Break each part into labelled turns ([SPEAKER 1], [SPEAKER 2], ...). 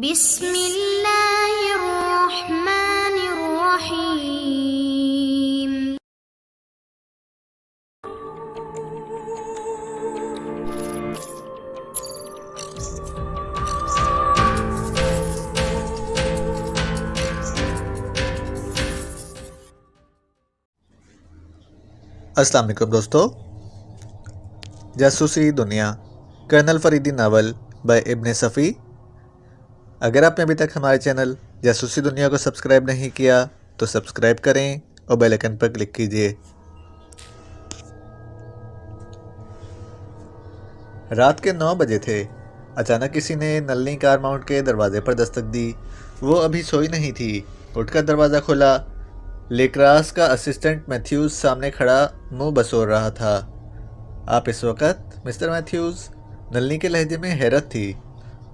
[SPEAKER 1] بسم اللہ الرحمن الرحیم۔
[SPEAKER 2] السلام علیکم دوستو، جاسوسی دنیا کرنل فریدی ناول بائی ابن صفی۔ اگر آپ نے ابھی تک ہمارے چینل جاسوسی دنیا کو سبسکرائب نہیں کیا تو سبسکرائب کریں اور بیل آئیکن پر کلک کیجیے۔ رات کے 9 بجے تھے۔ اچانک کسی نے نلنی کارماؤنٹ کے دروازے پر دستک دی۔ وہ ابھی سوئی نہیں تھی۔ اٹھ کر دروازہ کھولا۔ لیکراس کا اسسٹنٹ میتھیوز سامنے کھڑا منہ بسور رہا تھا۔ آپ اس وقت مسٹر میتھیوز؟ نلنی کے لہجے میں حیرت تھی۔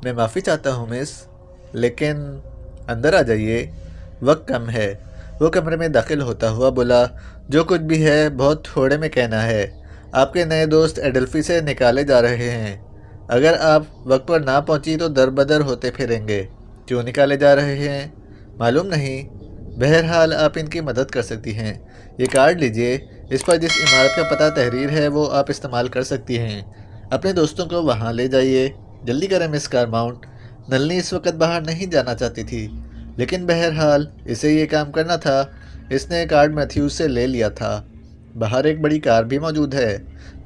[SPEAKER 2] میں معافی چاہتا ہوں مس، لیکن اندر آ جائیے، وقت کم ہے۔ وہ کمرے میں داخل ہوتا ہوا بولا، جو کچھ بھی ہے بہت تھوڑے میں کہنا ہے۔ آپ کے نئے دوست ایڈلفی سے نکالے جا رہے ہیں۔ اگر آپ وقت پر نہ پہنچی تو در بدر ہوتے پھریں گے۔ کیوں نکالے جا رہے ہیں معلوم نہیں، بہرحال آپ ان کی مدد کر سکتی ہیں۔ یہ کارڈ لیجئے، اس پر جس عمارت کا پتہ تحریر ہے وہ آپ استعمال کر سکتی ہیں۔ اپنے دوستوں کو وہاں لے جائیے۔ جلدی کریں مس کارماؤنٹ۔ نلنی اس وقت باہر نہیں جانا چاہتی تھی، لیکن بہرحال اسے یہ کام کرنا تھا۔ اس نے کارڈ میتھیوز سے لے لیا تھا۔ باہر ایک بڑی کار بھی موجود ہے۔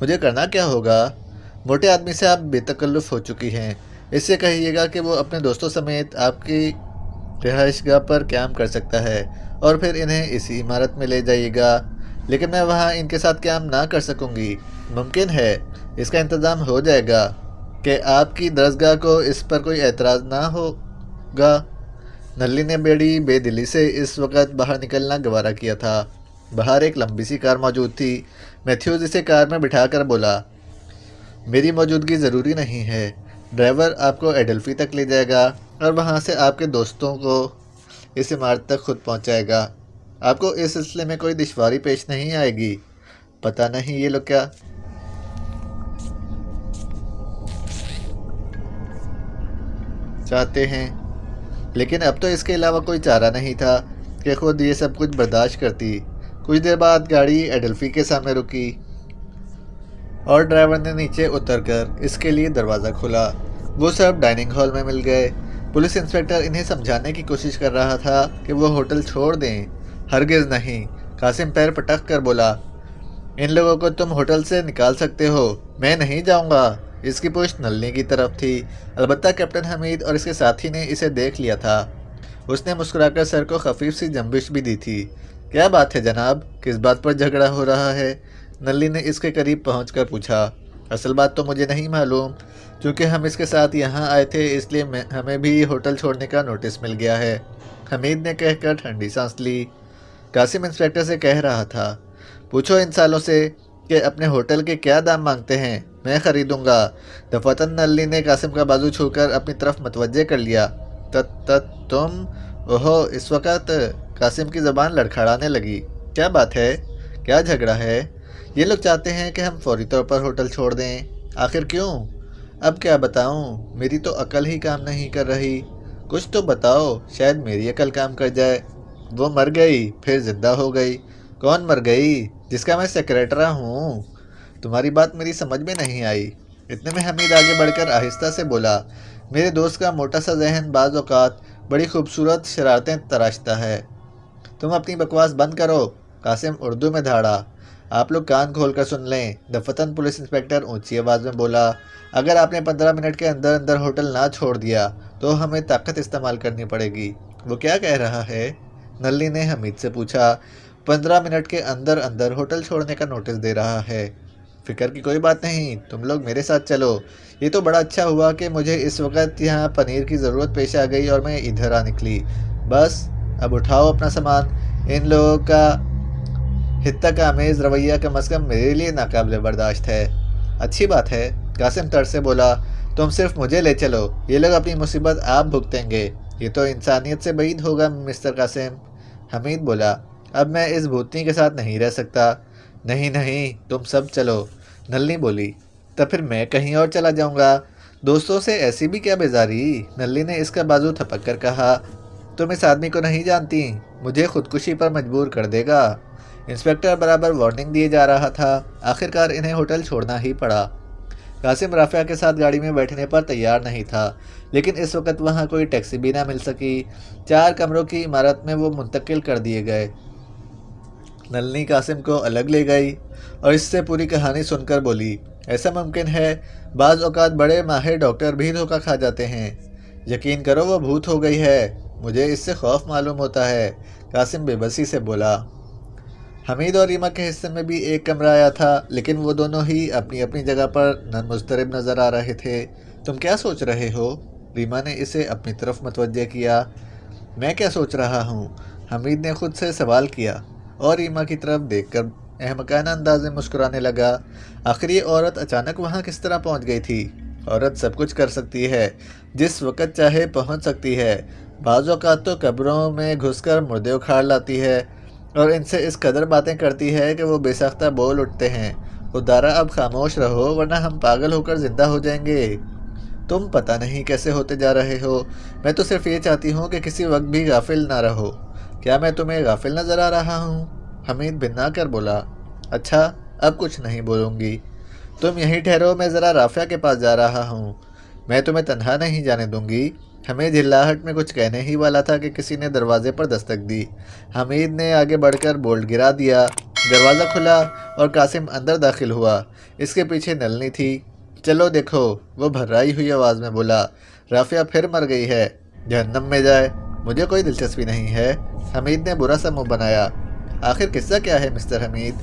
[SPEAKER 2] مجھے کرنا کیا ہوگا؟ موٹے آدمی سے آپ بے تکلف ہو چکی ہیں۔ اس سے کہیے گا کہ وہ اپنے دوستوں سمیت آپ کی رہائش گاہ پر قیام کر سکتا ہے اور پھر انہیں اسی عمارت میں لے جائیے گا۔ لیکن میں وہاں ان کے ساتھ قیام نہ کر سکوں گی۔ ممکن ہے، اس کا انتظام ہو جائے گا کہ آپ کی درسگاہ کو اس پر کوئی اعتراض نہ ہوگا۔ نلنی نے بڑی بے دلی سے اس وقت باہر نکلنا گوارا کیا تھا۔ باہر ایک لمبی سی کار موجود تھی۔ میتھیوز اسے کار میں بٹھا کر بولا، میری موجودگی ضروری نہیں ہے۔ ڈرائیور آپ کو ایڈلفی تک لے جائے گا اور وہاں سے آپ کے دوستوں کو اس عمارت تک خود پہنچائے گا۔ آپ کو اس سلسلے میں کوئی دشواری پیش نہیں آئے گی۔ پتہ نہیں یہ لوگ کیا چاہتے ہیں، لیکن اب تو اس کے علاوہ کوئی چارہ نہیں تھا کہ خود یہ سب کچھ برداشت کرتی۔ کچھ دیر بعد گاڑی ایڈلفی کے سامنے رکی اور ڈرائیور نے نیچے اتر کر اس کے لیے دروازہ کھولا۔ وہ سب ڈائننگ ہال میں مل گئے۔ پولیس انسپکٹر انہیں سمجھانے کی کوشش کر رہا تھا کہ وہ ہوٹل چھوڑ دیں۔ ہرگز نہیں، قاسم پیر پٹک کر بولا، ان لوگوں کو تم ہوٹل سے نکال سکتے ہو، میں نہیں جاؤں گا۔ اس کی پشت نلنی کی طرف تھی۔ البتہ کیپٹن حمید اور اس کے ساتھی نے اسے دیکھ لیا تھا۔ اس نے مسکرا کر سر کو خفیف سی جنبش بھی دی تھی۔ کیا بات ہے جناب، کس بات پر جھگڑا ہو رہا ہے؟ نلنی نے اس کے قریب پہنچ کر پوچھا۔ اصل بات تو مجھے نہیں معلوم، چونکہ ہم اس کے ساتھ یہاں آئے تھے اس لیے ہمیں بھی ہوٹل چھوڑنے کا نوٹس مل گیا ہے، حمید نے کہہ کر ٹھنڈی سانس لی۔ قاسم انسپکٹر سے کہہ رہا تھا، پوچھو ان سالوں سے کہ اپنے ہوٹل کے کیا دام مانگتے ہیں، میں خریدوں گا۔ دفعتاً نلنی نے قاسم کا بازو چھو کر اپنی طرف متوجہ کر لیا۔ تم اوہو، اس وقت قاسم کی زبان لڑکھڑانے لگی۔ کیا بات ہے؟ کیا جھگڑا ہے؟ یہ لوگ چاہتے ہیں کہ ہم فوری طور پر ہوٹل چھوڑ دیں۔ آخر کیوں؟ اب کیا بتاؤں، میری تو عقل ہی کام نہیں کر رہی۔ کچھ تو بتاؤ، شاید میری عقل کام کر جائے۔ وہ مر گئی، پھر زندہ ہو گئی۔ کون مر گئی؟ جس کا میں سیکریٹری ہوں۔ تمہاری بات میری سمجھ میں نہیں آئی۔ اتنے میں حمید آگے بڑھ کر آہستہ سے بولا، میرے دوست کا موٹا سا ذہن بعض اوقات بڑی خوبصورت شرارتیں تراشتا ہے۔ تم اپنی بکواس بند کرو، قاسم اردو میں دھاڑا۔ آپ لوگ کان کھول کر سن لیں، دفعتاً پولیس انسپکٹر اونچی آواز میں بولا، اگر آپ نے 15 منٹ کے اندر اندر ہوٹل نہ چھوڑ دیا تو ہمیں طاقت استعمال کرنی پڑے گی۔ وہ کیا کہہ رہا ہے؟ نلنی نے حمید سے پوچھا۔ 15 منٹ کے اندر اندر ہوٹل چھوڑنے کا نوٹس دے رہا ہے۔ فکر کی کوئی بات نہیں، تم لوگ میرے ساتھ چلو۔ یہ تو بڑا اچھا ہوا کہ مجھے اس وقت یہاں پنیر کی ضرورت پیش آ گئی اور میں ادھر آ نکلی۔ بس اب اٹھاؤ اپنا سامان۔ ان لوگوں کا حتک آمیز رویہ کم از کم میرے لیے ناقابل برداشت ہے۔ اچھی بات ہے، قاسم تر سے بولا، تم صرف مجھے لے چلو، یہ لوگ اپنی مصیبت آپ بھگتیں گے۔ یہ تو انسانیت سے بعید ہوگا مسٹر قاسم۔ حمید بولا، اب میں اس بھوتنی کے ساتھ نہیں رہ سکتا۔ نہیں نہیں، تم سب چلو۔ نلنی بولی، تو پھر میں کہیں اور چلا جاؤں گا۔ دوستوں سے ایسی بھی کیا بیزاری؟ نلی نے اس کا بازو تھپک کر کہا۔ تم اس آدمی کو نہیں جانتی، مجھے خودکشی پر مجبور کر دے گا۔ انسپکٹر برابر وارننگ دیے جا رہا تھا، آخرکار انہیں ہوٹل چھوڑنا ہی پڑا۔ قاسم رافعہ کے ساتھ گاڑی میں بیٹھنے پر تیار نہیں تھا، لیکن اس وقت وہاں کوئی ٹیکسی بھی نہ مل سکی۔ 4 کمروں کی عمارت میں وہ منتقل کر دیے گئے۔ نلنی قاسم کو الگ لے گئی اور اس سے پوری کہانی سن کر بولی، ایسا ممکن ہے، بعض اوقات بڑے ماہر ڈاکٹر بھی دھوکہ کھا جاتے ہیں۔ یقین کرو وہ بھوت ہو گئی ہے، مجھے اس سے خوف معلوم ہوتا ہے، قاسم بے بسی سے بولا۔ حمید اور ریما کے حصے میں بھی ایک کمرہ آیا تھا، لیکن وہ دونوں ہی اپنی اپنی جگہ پر مضطرب نظر آ رہے تھے۔ تم کیا سوچ رہے ہو؟ ریما نے اسے اپنی طرف متوجہ کیا۔ میں کیا سوچ رہا ہوں؟ حمید نے خود سے سوال کیا اور ریما کی طرف دیکھ کر احمقانہ انداز میں مسکرانے لگا۔ آخر یہ عورت اچانک وہاں کس طرح پہنچ گئی تھی؟ عورت سب کچھ کر سکتی ہے، جس وقت چاہے پہنچ سکتی ہے۔ بعض اوقات تو قبروں میں گھس کر مردے اکھاڑ لاتی ہے اور ان سے اس قدر باتیں کرتی ہے کہ وہ بے ساختہ بول اٹھتے ہیں۔ خدارا اب خاموش رہو ورنہ ہم پاگل ہو کر زندہ ہو جائیں گے۔ تم پتہ نہیں کیسے ہوتے جا رہے ہو۔ میں تو صرف یہ چاہتی ہوں کہ کسی وقت بھی غافل نہ رہو۔ کیا میں تمہیں غافل نظر آ رہا ہوں؟ حمید بھنا کر بولا۔ اچھا، اب کچھ نہیں بولوں گی۔ تم یہیں ٹھہرو، میں ذرا رافعہ کے پاس جا رہا ہوں۔ میں تمہیں تنہا نہیں جانے دوں گی۔ حمید ہلاہٹ میں کچھ کہنے ہی والا تھا کہ کسی نے دروازے پر دستک دی۔ حمید نے آگے بڑھ کر بولٹ گرا دیا۔ دروازہ کھلا اور قاسم اندر داخل ہوا۔ اس کے پیچھے نلنی تھی۔ چلو دیکھو، وہ بھررائی ہوئی آواز میں بولا، رافعہ پھر مر گئی ہے، جہنم میں جائے، مجھے کوئی دلچسپی نہیں ہے۔ حمید نے برا سا منہ بنایا۔ آخر قصہ کیا ہے مسٹر حمید؟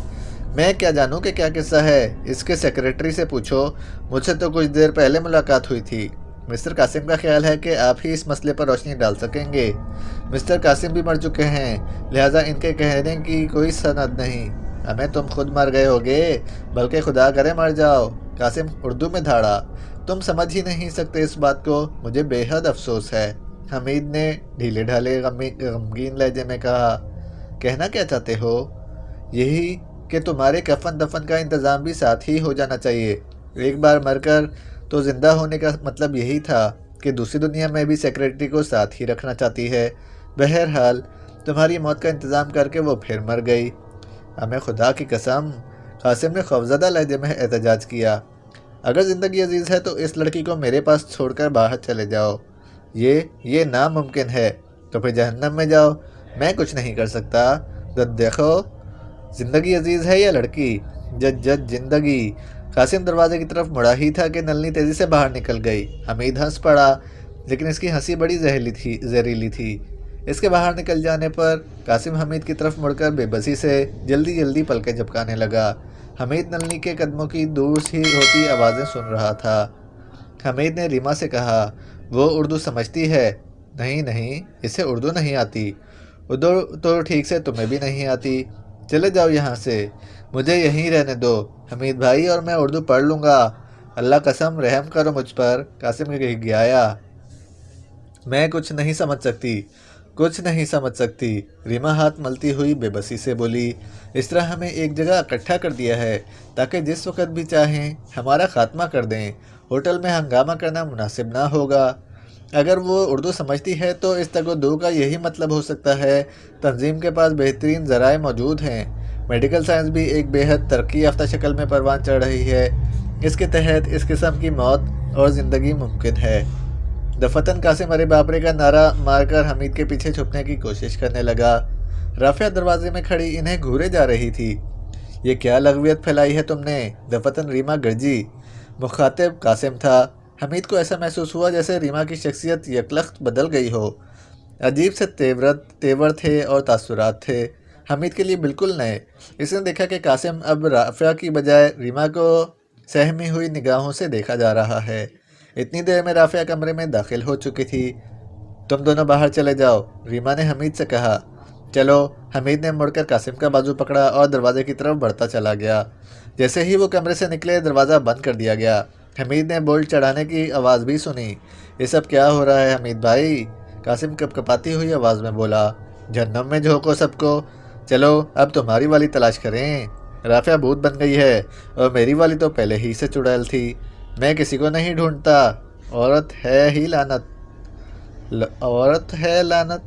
[SPEAKER 2] میں کیا جانوں کہ کیا قصہ ہے، اس کے سیکریٹری سے پوچھو، مجھ سے تو کچھ دیر پہلے ملاقات ہوئی تھی۔ مسٹر قاسم کا خیال ہے کہ آپ ہی اس مسئلے پر روشنی ڈال سکیں گے۔ مسٹر قاسم بھی مر چکے ہیں، لہٰذا ان کے کہنے کی کوئی سند نہیں۔ ہمیں تم خود مر گئے ہوگے، بلکہ خدا کرے مر جاؤ۔ قاسم اردو میں دھاڑا۔ تم سمجھ ہی نہیں سکتے اس بات کو، مجھے بے حد افسوس ہے۔ حمید نے ڈھیلے ڈھالے غمگین لہجے میں کہا۔ کہنا کیا چاہتے ہو؟ یہی کہ تمہارے کفن دفن کا انتظام بھی ساتھ ہی ہو جانا چاہیے۔ ایک بار مر کر تو زندہ ہونے کا مطلب یہی تھا کہ دوسری دنیا میں بھی سیکریٹری کو ساتھ ہی رکھنا چاہتی ہے۔ بہرحال تمہاری موت کا انتظام کر کے وہ پھر مر گئی۔ ہمیں خدا کی قسم، قاسم نے خوفزدہ لہجے میں احتجاج کیا۔ اگر زندگی عزیز ہے تو اس لڑکی کو میرے پاس چھوڑ کر باہر چلے جاؤ۔ یہ ناممکن ہے۔ تو پھر جہنم میں جاؤ، میں کچھ نہیں کر سکتا۔ دیکھو، زندگی عزیز ہے یا لڑکی؟ جج زندگی۔ قاسم دروازے کی طرف مڑا ہی تھا کہ نلنی تیزی سے باہر نکل گئی۔ حمید ہنس پڑا، لیکن اس کی ہنسی بڑی زہریلی تھی۔ اس کے باہر نکل جانے پر قاسم حمید کی طرف مڑ کر بے بسی سے جلدی پلکیں جھپکانے لگا۔ حمید نلنی کے قدموں کی دور ہی ہوتی آوازیں سن رہا تھا۔ حمید نے ریما سے کہا، وہ اردو سمجھتی ہے؟ نہیں، اسے اردو نہیں آتی۔ اردو تو ٹھیک سے تمہیں بھی نہیں آتی۔ چلے جاؤ یہاں سے، مجھے یہیں رہنے دو حمید بھائی، اور میں اردو پڑھ لوں گا۔ اللہ قسم رحم کرو مجھ پر، قاسم گیا۔ میں کچھ نہیں سمجھ سکتی، ریما ہاتھ ملتی ہوئی بے بسی سے بولی۔ اس طرح ہمیں ایک جگہ اکٹھا کر دیا ہے تاکہ جس وقت بھی چاہیں ہمارا خاتمہ کر دیں۔ ہوٹل میں ہنگامہ کرنا مناسب نہ ہوگا۔ اگر وہ اردو سمجھتی ہے تو اس تگ و دو کا یہی مطلب ہو سکتا ہے تنظیم کے پاس بہترین ذرائع موجود ہیں۔ میڈیکل سائنس بھی ایک بے حد ترقی یافتہ شکل میں پروان چڑھ رہی ہے۔ اس کے تحت اس قسم کی موت اور زندگی ممکن ہے۔ دفتن قاسم ارے باپرے کا نعرہ مار کر حمید کے پیچھے چھپنے کی کوشش کرنے لگا۔ رافعہ دروازے میں کھڑی انہیں گھورے جا رہی تھی۔ یہ کیا لغویت پھیلائی ہے تم نے؟ دفتن ریما گرجی۔ مخاطب قاسم تھا۔ حمید کو ایسا محسوس ہوا جیسے ریما کی شخصیت یکلخت بدل گئی ہو۔ عجیب سے تیور تھے اور تاثرات تھے، حمید کے لیے بالکل نئے۔ اس نے دیکھا کہ قاسم اب رافعہ کی بجائے ریما کو سہمی ہوئی نگاہوں سے دیکھا جا رہا ہے۔ اتنی دیر میں رافعہ کمرے میں داخل ہو چکی تھی۔ تم دونوں باہر چلے جاؤ، ریما نے حمید سے کہا۔ چلو، حمید نے مڑ کر قاسم کا بازو پکڑا اور دروازے کی طرف بڑھتا چلا گیا۔ جیسے ہی وہ کمرے سے نکلے دروازہ بند کر دیا گیا۔ حمید نے بولٹ چڑھانے کی آواز بھی سنی۔ یہ سب کیا ہو رہا ہے حمید بھائی؟ قاسم کپکپاتی ہوئی آواز میں بولا۔ جہنم میں جھونکو سب کو، چلو اب تمہاری والی تلاش کریں۔ رافعہ بھوت بن گئی ہے اور میری والی تو پہلے ہی سے چڑیل تھی۔ میں کسی کو نہیں ڈھونڈتا، عورت ہے ہی لعنت، عورت ہے لعنت،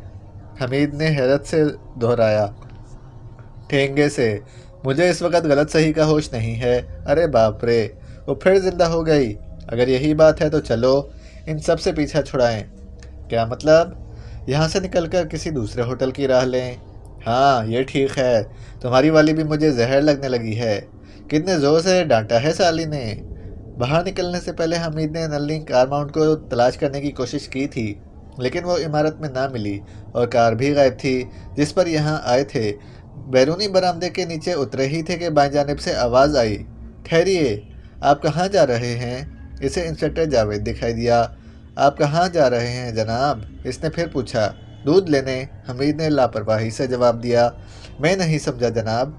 [SPEAKER 2] حمید نے حیرت سے دہرایا۔ ٹھینگے سے، مجھے اس وقت غلط صحیح کا ہوش نہیں ہے۔ ارے باپ رے، وہ پھر زندہ ہو گئی۔ اگر یہی بات ہے تو چلو ان سب سے پیچھا چھڑائیں۔ کیا مطلب؟ یہاں سے نکل کر کسی دوسرے ہوٹل کی راہ لیں۔ ہاں یہ ٹھیک ہے، تمہاری والی بھی مجھے زہر لگنے لگی ہے۔ کتنے زور سے ڈانٹا ہے سالی نے۔ باہر نکلنے سے پہلے حمید نے نلنگ کار ماؤنٹ کو تلاش کرنے کی کوشش کی تھی، لیکن وہ عمارت میں نہ ملی اور کار بھی غائب تھی جس پر یہاں آئے تھے۔ بیرونی برآمدے کے نیچے اترے ہی تھے کہ بائیں جانب سے آواز آئی، ٹھہریے، آپ کہاں جا رہے ہیں؟ اسے انسپکٹر جاوید دکھائی دیا۔ آپ کہاں جا رہے ہیں جناب؟ اس نے پھر پوچھا۔ دودھ لینے، حمید نے لاپرواہی سے جواب دیا۔ میں نہیں سمجھا جناب۔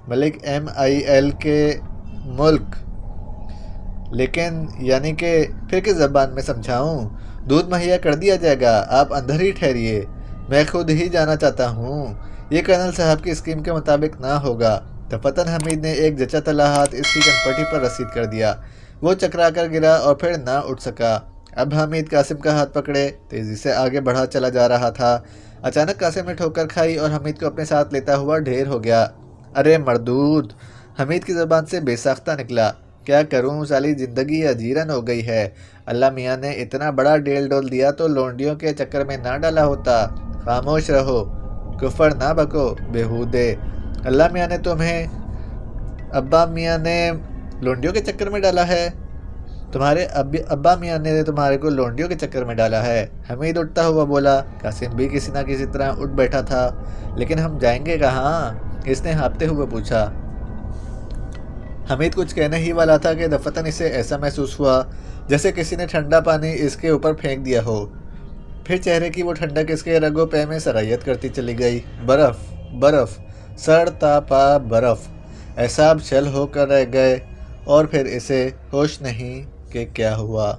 [SPEAKER 2] ملک MIL کے ملک، لیکن یعنی کہ پھر کس زبان میں سمجھاؤں؟ دودھ مہیا کر دیا جائے گا، آپ اندر ہی ٹھہریے، میں خود ہی جانا چاہتا ہوں۔ یہ کرنل صاحب کی اسکیم کے مطابق نہ ہوگا۔ دفتن حمید نے ایک جچا تلا ہاتھ اس کی کنپٹی پر رسید کر دیا۔ وہ چکرا کر گرا اور پھر نہ اٹھ سکا۔ اب حمید قاسم کا ہاتھ پکڑے تیزی سے آگے بڑھا چلا جا رہا تھا۔ اچانک قاسم نے ٹھوکر کھائی اور حمید کو اپنے ساتھ لیتا ہوا ڈھیر ہو گیا۔ ارے مردود، حمید کی زبان سے بے ساختہ نکلا۔ کیا کروں، سالی زندگی اجیرن ہو گئی ہے۔ اللہ میاں نے اتنا بڑا ڈیل ڈول دیا تو لونڈیوں کے چکر میں نہ ڈالا ہوتا۔ خاموش رہو، کفر نہ بکو بےہودے۔ اللہ میاں نے تمہیں، ابا میاں نے لونڈیوں کے چکر میں ڈالا ہے؟ تمہارے ابا میاں نے تمہارے کو لونڈیوں کے چکر میں ڈالا ہے؟ حمید اٹھتا ہوا بولا۔ قاسم بھی کسی نہ کسی طرح اٹھ بیٹھا تھا۔ لیکن ہم جائیں گے کہاں؟ اس نے ہانپتے ہوئے پوچھا۔ حمید کچھ کہنے ہی والا تھا کہ دفتن اسے ایسا محسوس ہوا جیسے کسی نے ٹھنڈا پانی اس کے اوپر پھینک دیا ہو۔ پھر چہرے کی وہ ٹھنڈک اس کے رگ و پے میں سرایت کرتی چلی گئی۔ برف، برف، سڑتا پا برف۔ اعصاب شل ہو کر رہ گئے اور پھر اسے ہوش نہیں کہ کیا ہوا۔